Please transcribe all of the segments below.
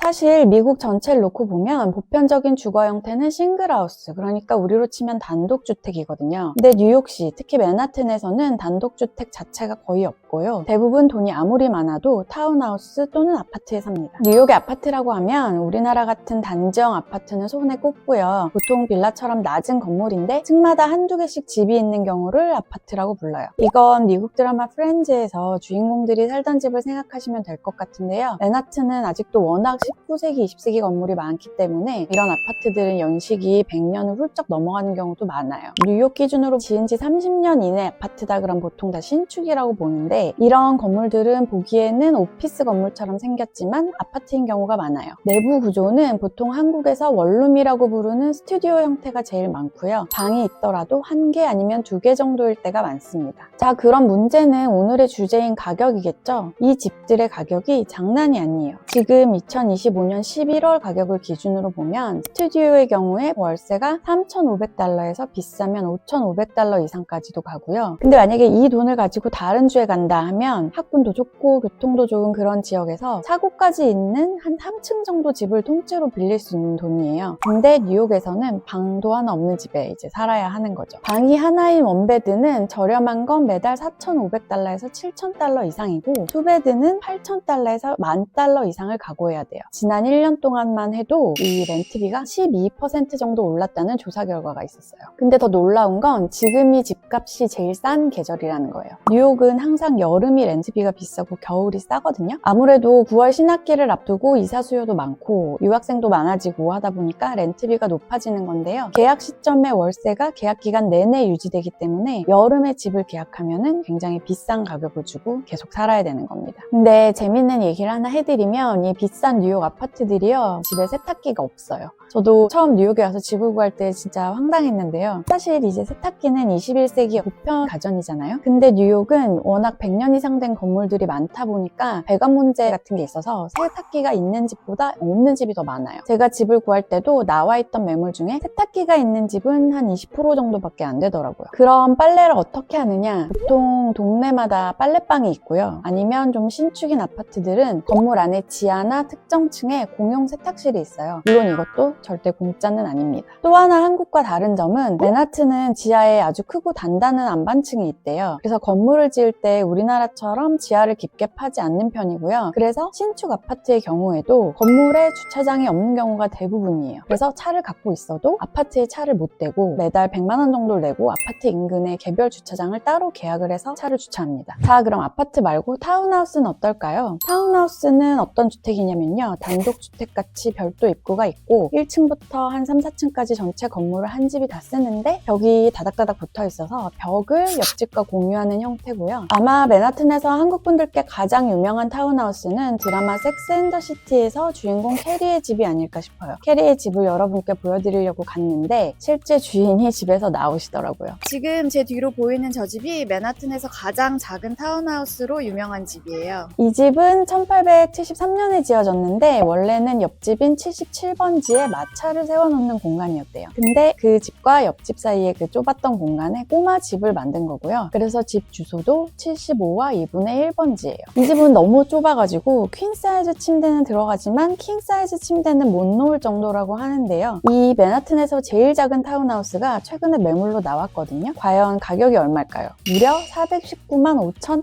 사실 미국 전체를 놓고 보면 보편적인 주거 형태는 싱글하우스, 그러니까 우리로 치면 단독주택이거든요. 근데 뉴욕시, 특히 맨하튼에서는 단독주택 자체가 거의 없고요. 대부분 돈이 아무리 많아도 타운하우스 또는 아파트에 삽니다. 뉴욕의 아파트라고 하면 우리나라 같은 단지형 아파트는 손에 꼽고요. 보통 빌라처럼 낮은 건물인데 층마다 한두 개씩 집이 있는 경우를 아파트라고 불러요. 이건 미국 드라마 프렌즈에서 주인공들이 살던 집을 생각하시면 될 것 같은데요. 맨하튼은 아직도 워낙 19세기, 20세기 건물이 많기 때문에 이런 아파트들은 연식이 100년을 훌쩍 넘어가는 경우도 많아요. 뉴욕 기준으로 지은 지 30년 이내 아파트다 그럼 보통 다 신축이라고 보는데, 이런 건물들은 보기에는 오피스 건물처럼 생겼지만 아파트인 경우가 많아요. 내부 구조는 보통 한국에서 원룸이라고 부르는 스튜디오 형태가 제일 많고요. 방이 있더라도 1개 아니면 2개 정도일 때가 많습니다. 자, 그럼 문제는 오늘의 주제인 가격이겠죠? 이 집들의 가격이 장난이 아니에요. 지금 2025년 11월 가격을 기준으로 보면 스튜디오의 경우에 월세가 $3,500에서 비싸면 $5,500 이상까지도 가고요. 근데 만약에 이 돈을 가지고 다른 주에 간다 하면 학군도 좋고 교통도 좋은 그런 지역에서 차고까지 있는 한 3층 정도 집을 통째로 빌릴 수 있는 돈이에요. 근데 뉴욕에서는 방도 하나 없는 집에 이제 살아야 하는 거죠. 방이 하나인 원베드는 저렴한 건 매달 $4,500에서 $7,000 이상이고, 투베드는 $8,000에서 $10,000 이상을 각오해야 돼요. 지난 1년 동안만 해도 이 렌트비가 12% 정도 올랐다는 조사 결과가 있었어요. 근데 더 놀라운 건 지금이 집값이 제일 싼 계절이라는 거예요. 뉴욕은 항상 여름이 렌트비가 비싸고 겨울이 싸거든요. 아무래도 9월 신학기를 앞두고 이사 수요도 많고 유학생도 많아지고 하다 보니까 렌트비가 높아지는 건데요. 계약 시점의 월세가 계약 기간 내내 유지되기 때문에 여름에 집을 계약하면은 굉장히 비싼 가격을 주고 계속 살아야 되는 겁니다. 근데 재밌는 얘기를 하나 해드리면, 이 비싼 뉴욕 아파트들이요, 집에 세탁기가 없어요. 저도 처음 뉴욕에 와서 집을 구할 때 진짜 황당했는데요. 사실 이제 세탁기는 21세기 보편 가전이잖아요. 근데 뉴욕은 워낙 100년 이상 된 건물들이 많다 보니까 배관 문제 같은 게 있어서 세탁기가 있는 집보다 없는 집이 더 많아요. 제가 집을 구할 때도 나와 있던 매물 중에 세탁기가 있는 집은 한 20% 정도밖에 안 되더라고요. 그럼 빨래를 어떻게 하느냐? 보통 동네마다 빨래방이 있고요. 아니면 좀 신축인 아파트들은 건물 안에 지하나 특정 층에 공용 세탁실이 있어요. 물론 이것도 절대 공짜는 아닙니다. 또 하나 한국과 다른 점은 맨하튼은 지하에 아주 크고 단단한 안반층이 있대요. 그래서 건물을 지을 때 우리나라처럼 지하를 깊게 파지 않는 편이고요. 그래서 신축 아파트의 경우에도 건물에 주차장이 없는 경우가 대부분이에요. 그래서 차를 갖고 있어도 아파트에 차를 못 대고 매달 100만 원 정도를 내고 아파트 인근에 개별 주차장을 따로 계약을 해서 차를 주차합니다. 자, 그럼 아파트 말고 타운하우스는 어떨까요? 타운하우스는 어떤 주택이냐면요, 단독주택같이 별도 입구가 있고 1층부터 한 3, 4층까지 전체 건물을 한 집이 다 쓰는데 벽이 다닥다닥 붙어 있어서 벽을 옆집과 공유하는 형태고요. 아마 맨하튼에서 한국분들께 가장 유명한 타운하우스는 드라마 섹스 앤 더 시티에서 주인공 캐리의 집이 아닐까 싶어요. 캐리의 집을 여러분께 보여드리려고 갔는데 실제 주인이 집에서 나오시더라고요. 지금 제 뒤로 보이는 저 집이 맨하튼에서 가장 작은 타운하우스로 유명한 집이에요. 이 집은 1873년에 지어졌는데 원래는 옆집인 77번지에 마차를 세워놓는 공간이었대요. 근데 그 집과 옆집 사이에 그 좁았던 공간에 꼬마 집을 만든 거고요. 그래서 집 주소도 75와 2분의 1번지예요. 이 집은 너무 좁아가지고 퀸 사이즈 침대는 들어가지만 킹 사이즈 침대는 못 놓을 정도라고 하는데요. 이 맨하튼에서 제일 작은 타운하우스가 최근에 매물로 나왔거든요. 과연 가격이 얼마일까요? 무려 $419만 5천.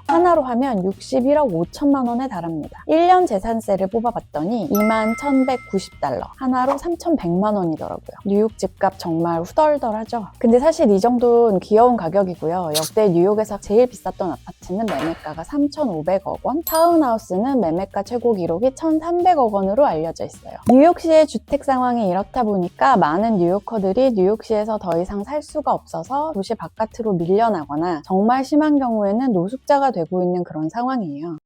하나로 하면 61억 5천만 원에 달합니다. 1년 재산세를 뽑아봤더니 21,190달러. 하나로 3,100만 원이더라고요. 뉴욕 집값 정말 후덜덜하죠? 근데 사실 이 정도는 귀여운 가격이고요. 역대 뉴욕에서 제일 비쌌던 아파트는 매매가가 3,500억 원, 타운하우스는 매매가 최고 기록이 1,300억 원으로 알려져 있어요. 뉴욕시의 주택 상황이 이렇다 보니까 많은 뉴요커들이 뉴욕시에서 더 이상 살 수가 없어서 도시 바깥으로 밀려나거나 정말 심한 경우에는 노숙자가 되고 있는 그런 상황이에요.